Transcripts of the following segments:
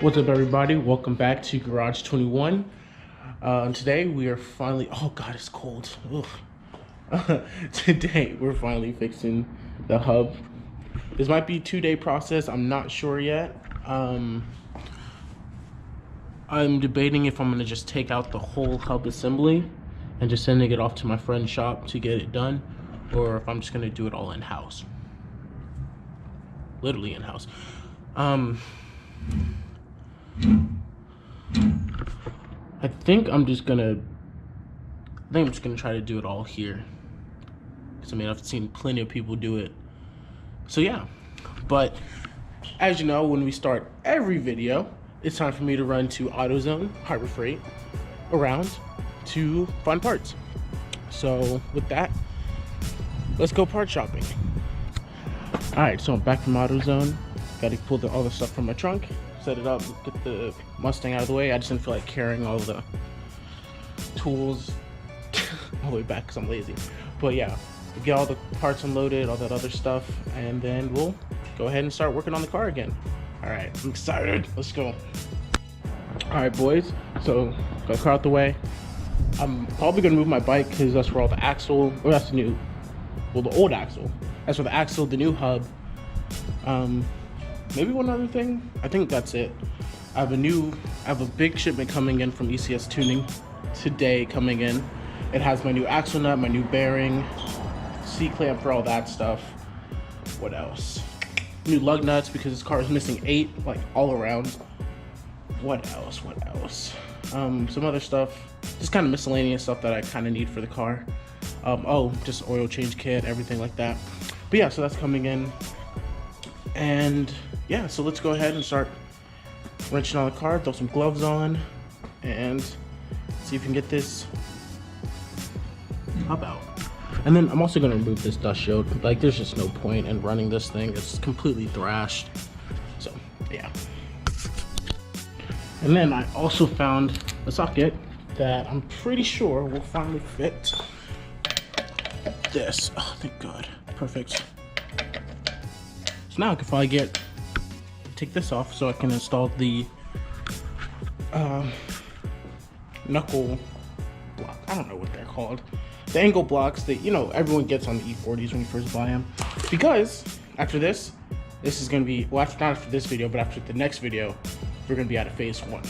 What's up, everybody? Welcome back to Garage 21. Today we are finally, oh god, it's cold. Ugh. Today we're finally fixing the hub. This might be a 2-day process, I'm not sure yet. I'm debating if I'm gonna just take out the whole hub assembly and just sending it off to my friend's shop to get it done, or if I'm just gonna do it all in-house. Literally in-house. I think I'm just gonna try to do it all here, because I mean I've seen plenty of people do it. So yeah, but as you know, when we start every video, it's time for me to run to AutoZone, Harbor Freight, around to find parts. So with that, let's go part shopping. All right, so I'm back from AutoZone. Got to pull all the stuff from my trunk, set it up, get the Mustang out of the way. I just didn't feel like carrying all the tools all the way back because I'm lazy. But yeah, get all the parts unloaded, all that other stuff, and then we'll go ahead and start working on the car again. All right, I'm excited. Let's go. All right, boys. So got the car out the way. I'm probably gonna move my bike because that's where all the axle, or that's the new, well, the old axle. That's where the axle, the new hub. Maybe one other thing. I think that's it. I have a big shipment coming in from ECS Tuning today coming in. It has my new axle nut, my new bearing, C-clamp for all that stuff. What else? New lug nuts because this car is missing 8, like all around. What else? Some other stuff, just kind of miscellaneous stuff that I kind of need for the car. Oh, just oil change kit, everything like that. But yeah, so that's coming in. And yeah, so let's go ahead and start wrenching on the car, throw some gloves on, and see if we can get this hub out. And then I'm also gonna remove this dust shield. Like, there's just no point in running this thing. It's completely thrashed. So yeah. And then I also found a socket that I'm pretty sure will finally fit this. Oh, thank God. Perfect. So now I can finally take this off so I can install the knuckle block. I don't know what they're called. The angle blocks that, you know, everyone gets on the E40s when you first buy them. Because after this is going to be, well, not after this video, but after the next video, we're going to be out of phase 1.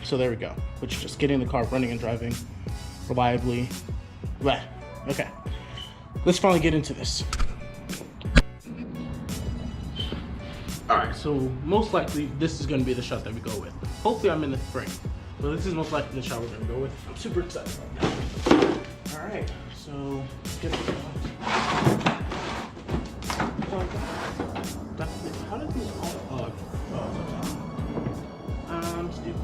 So there we go, which is just getting the car running and driving reliably. Bleh. Okay, let's finally get into this. Alright, so most likely this is going to be the shot that we go with. Hopefully I'm in the frame, but this is most likely the shot we're going to go with. I'm super excited about that. Alright, so let's get it going. How did these all... I'm stupid.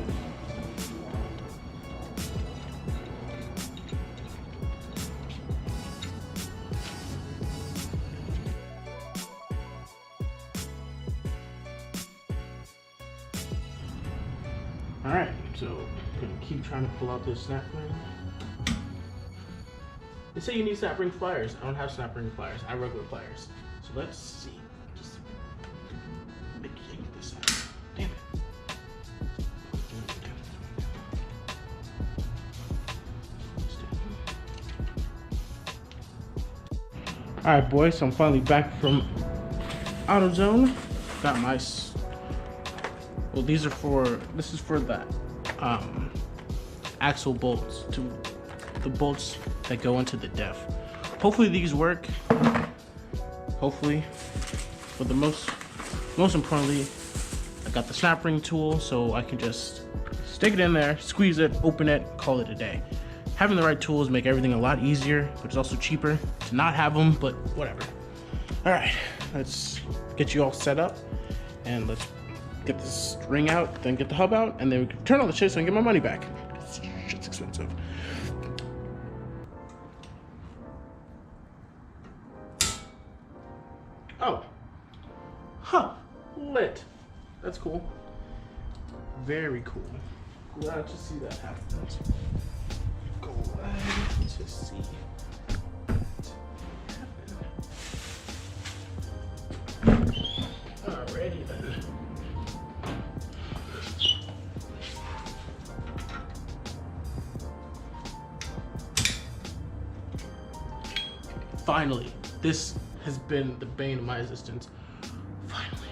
Alright, so I'm gonna keep trying to pull out this snap ring. They say you need snap ring pliers. I don't have snap ring pliers. I have regular pliers. So let's see. Just make this out. Damn it. Alright, boys, so I'm finally back from AutoZone. Got my, well, this is for that axle bolts, to the bolts that go into the def. Hopefully these work. Hopefully. But the most importantly, I got the snap ring tool, so I can just stick it in there, squeeze it, open it, call it a day. Having the right tools make everything a lot easier, but it's also cheaper to not have them, but whatever. All right, let's get you all set up and let's get this ring out, then get the hub out, and then we can turn all the shit so I can get my money back. Shit's expensive. Oh. Huh. Lit. That's cool. Very cool. Glad to see that happen. Glad to see that happen. Alrighty then. finally, this has been the bane of my existence. Finally.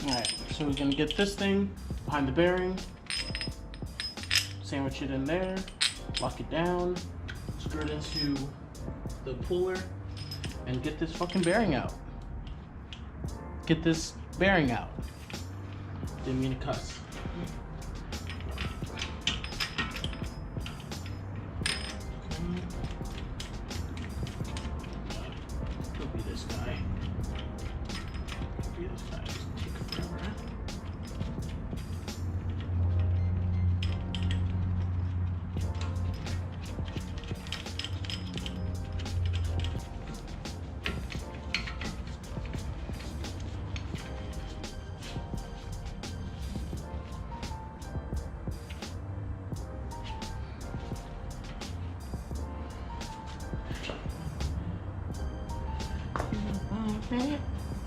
Alright, so we're gonna get this thing behind the bearing, sandwich it in there, lock it down, screw it into the puller, and get this fucking bearing out. Get this bearing out. Didn't mean to cuss. Could be this guy. Could be this guy. Just take forever.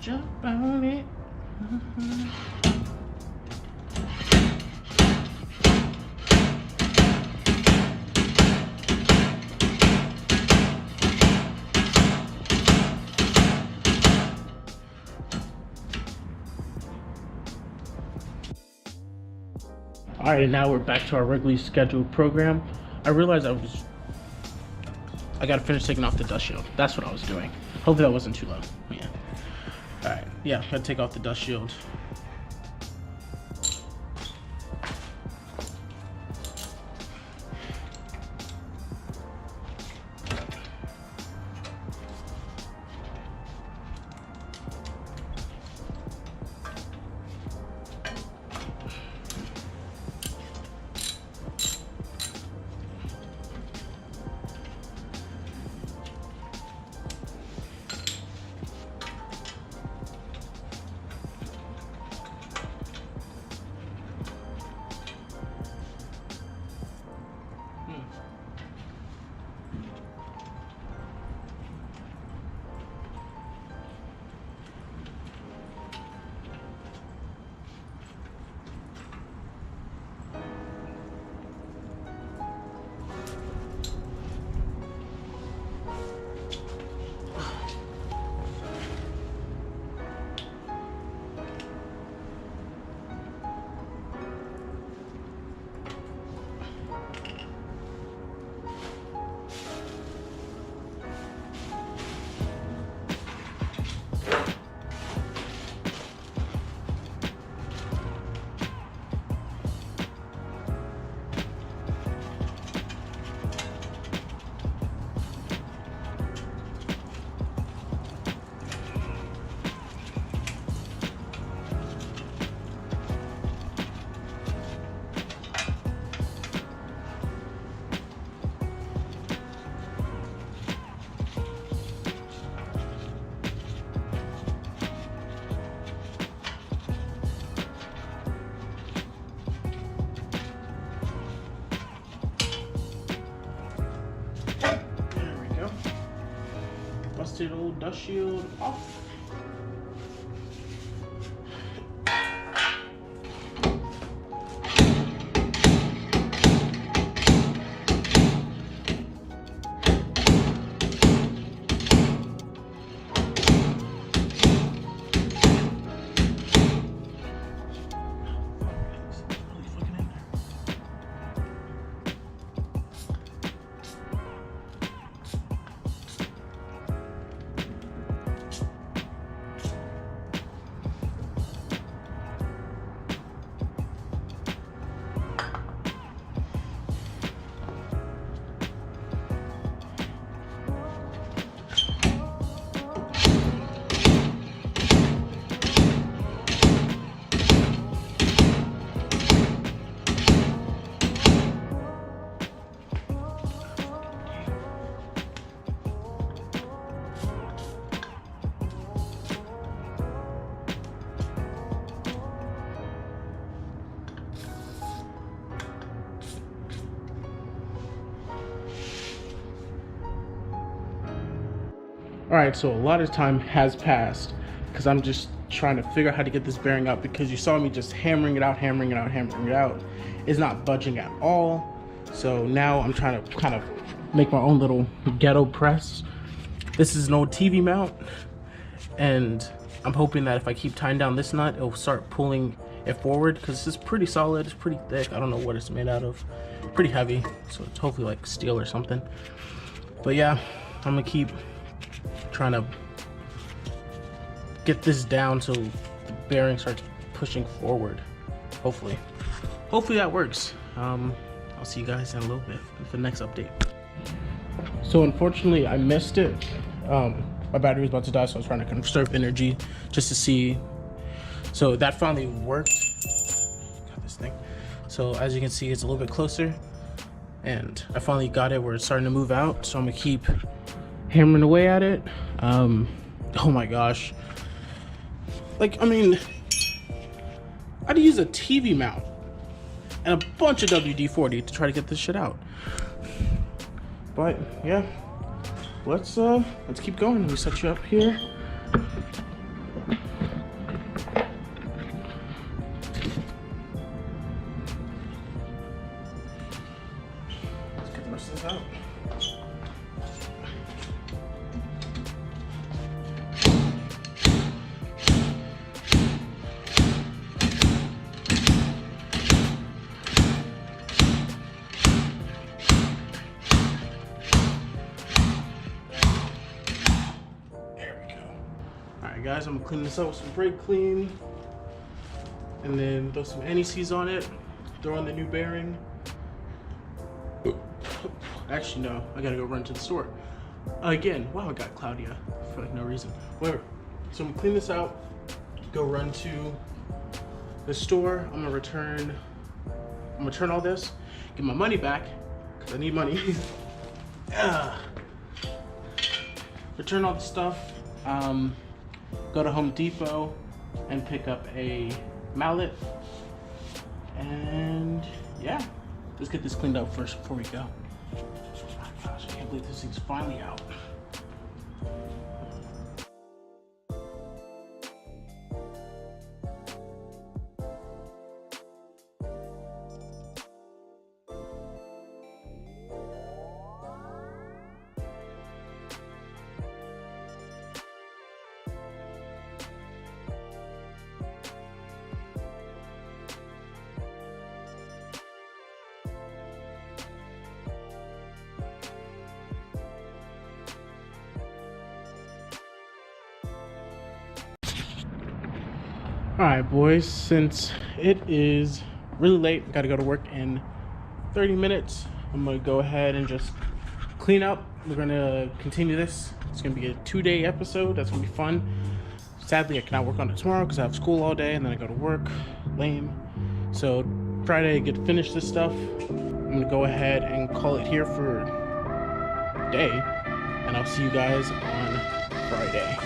Jump on it. All right, now we're back to our regularly scheduled program. I realized I gotta finish taking off the dust shield. That's what I was doing. Hopefully that wasn't too low. Yeah. All right, yeah, gotta take off the dust shield. Busted old dust shield off. All right, so a lot of time has passed because I'm just trying to figure out how to get this bearing out, because you saw me just hammering it out. It's not budging at all. So now I'm trying to kind of make my own little ghetto press. This is an old TV mount, and I'm hoping that if I keep tying down this nut, it'll start pulling it forward, because this is pretty solid. It's pretty thick. I don't know what it's made out of. Pretty heavy, so it's hopefully like steel or something. But yeah, I'm gonna keep trying to get this down so the bearing starts pushing forward. Hopefully that works. I'll see you guys in a little bit for the next update. So unfortunately I missed it. My battery was about to die, so I was trying to conserve energy just to see. So that finally worked. Got this thing. So as you can see, it's a little bit closer, and I finally got it where it's starting to move out. So I'm gonna keep hammering away at it. Oh my gosh. Like, I mean, I'd use a TV mount and a bunch of WD-40 to try to get this shit out. But yeah, let's keep going. Let me set you up here. Let's get the rest of this out. Guys, I'm gonna clean this up with some brake clean, and then throw some anti-seize on it, throw in the new bearing. Actually no, I gotta go run to the store again. Wow, it got cloudy for like no reason. Whatever. So I'm gonna clean this out, go run to the store. I'm gonna return all this, get my money back because I need money. Return all the stuff. Go to Home Depot and pick up a mallet, and yeah, let's get this cleaned up first before we go. Oh my gosh, I can't believe this thing's finally out. Alright boys, since it is really late, gotta go to work in 30 minutes, I'm gonna go ahead and just clean up. We're gonna continue this. It's gonna be a 2-day episode. That's gonna be fun. Sadly, I cannot work on it tomorrow because I have school all day and then I go to work. Lame. So Friday, I get to finish this stuff. I'm gonna go ahead and call it here for a day, and I'll see you guys on Friday.